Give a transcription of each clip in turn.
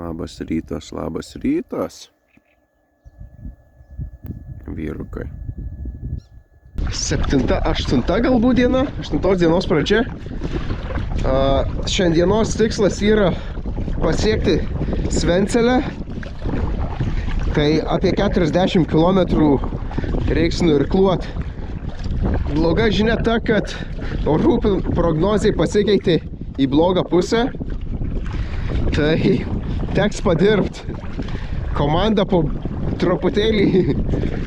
Labas rytas, labas rytas. Vyrukai. 7-8 galbūt diena, 8 dienos pradžia. Šiandienos tikslas yra pasiekti Svencelę. Tai apie 40 km reiks nuirkluot. Bloga žinia ta, kad orų prognozijai pasikeitė į blogą pusę. Tai teks padirbt. Komanda po truputėlį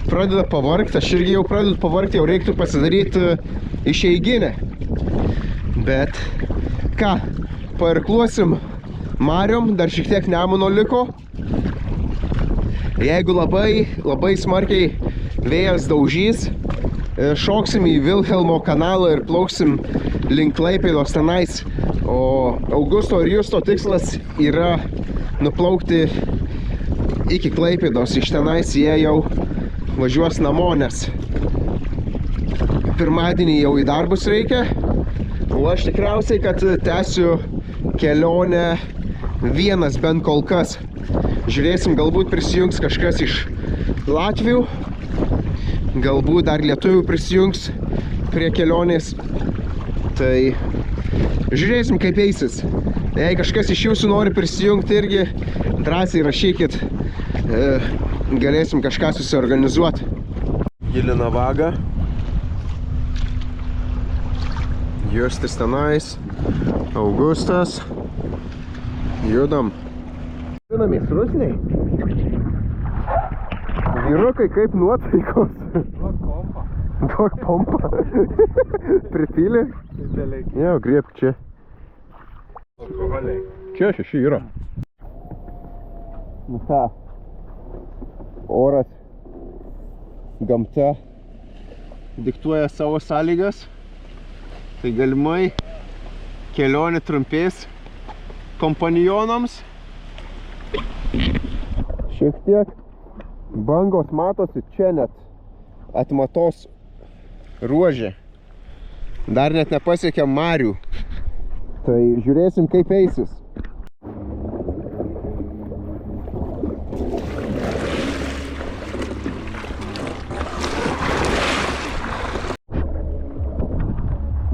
pradeda pavargti. Aš irgi jau pradedu pavargti, jau reiktų pasidaryti išeiginę. Bet ką, pairkluosim mariom, dar šiek tiek Nemuno liko. Jeigu labai smarkiai vėjas daužys, šoksim į Vilhelmo kanalą ir plauksim link Klaipėdos tenais. O Augusto ir Justo tikslas yra nuplaukti iki Klaipėdos. Iš tenais jie jau važiuos namo, nes pirmadienį jau į darbus reikia. O aš tikriausiai, kad tęsiu kelionę vienas bent kol kas. Žiūrėsim, galbūt prisijungs kažkas iš Latvių, galbūt dar lietuvių prisijungs prie kelionės. Tai žiūrėsim, kaip eisis. Jei kažkas iš jūsų nori prisijungti irgi, drąsiai rašykit, galėsim kažką susiorganizuoti. Gilina vagą. Justis tenais, Augustas. Judam. Žinamės rusniai. Vyrukai, kaip nuotaikos? Duok pompą. Duok pompą. Pripylė? Jau, griebk čia. Alkoholiai. Čia šeši yra. Nu ką, oras, gamta diktuoja savo sąlygas. Tai galimai kelionė trumpės kompanionams. Šiek tiek bangos matosi čia net atmatos ruožė. Dar net nepasiekėm marių. Tai žiūrėsim, kaip eisis.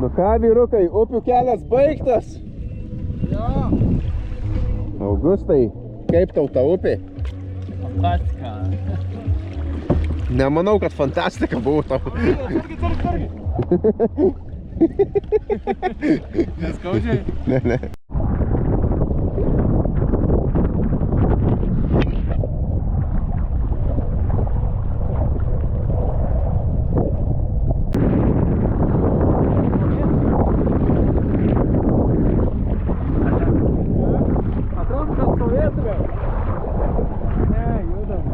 Nu ką, vyrukai, upių kelias baigtas? Jo. Augustai, kaip tau ta upė? Fantastika. Nemanau, kad fantastika buvo tau. Targi. Neskaudžiai? Ne. Atrodo, kad stovėtume. Ne, judam.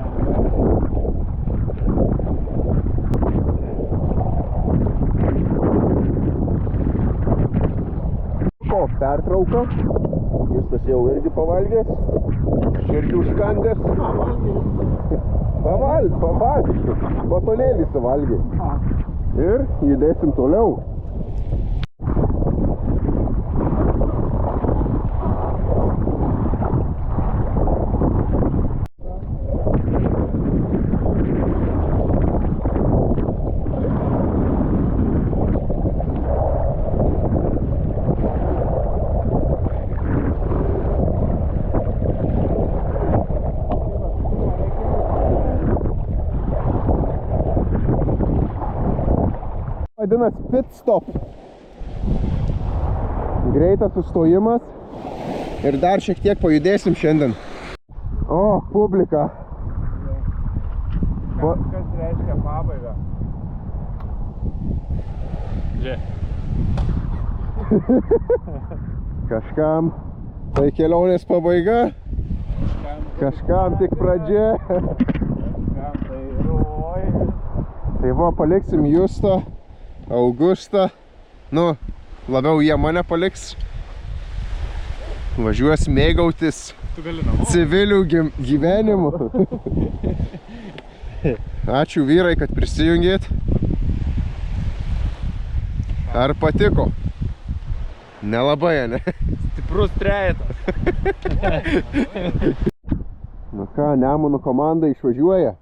Pertrauka. Justas jau irgi pavalgęs. Irgi užkandęs. Pavalgė. Batonėlį suvalgė. Ir judėsim toliau. Vadinasi pit stop. Greitas sustojimas. Ir dar šiek tiek pajudėsim šiandien. O, publika. Kas reiškia pabaigą? Žiūrėk. Kažkam tai kelionės pabaiga. Kažkam tik pradžia. Kažkam tai roj. Tai va, paliksim Justą, Augustą. Nu, labiau jie mane paliks. Važiuos mėgautis civilių gyvenimu. Ačiū vyrai, kad prisijungėt. Ar patiko? Nelabai, ne? Stiprus trejetas. Nu ką, Nemuno komanda išvažiuoja.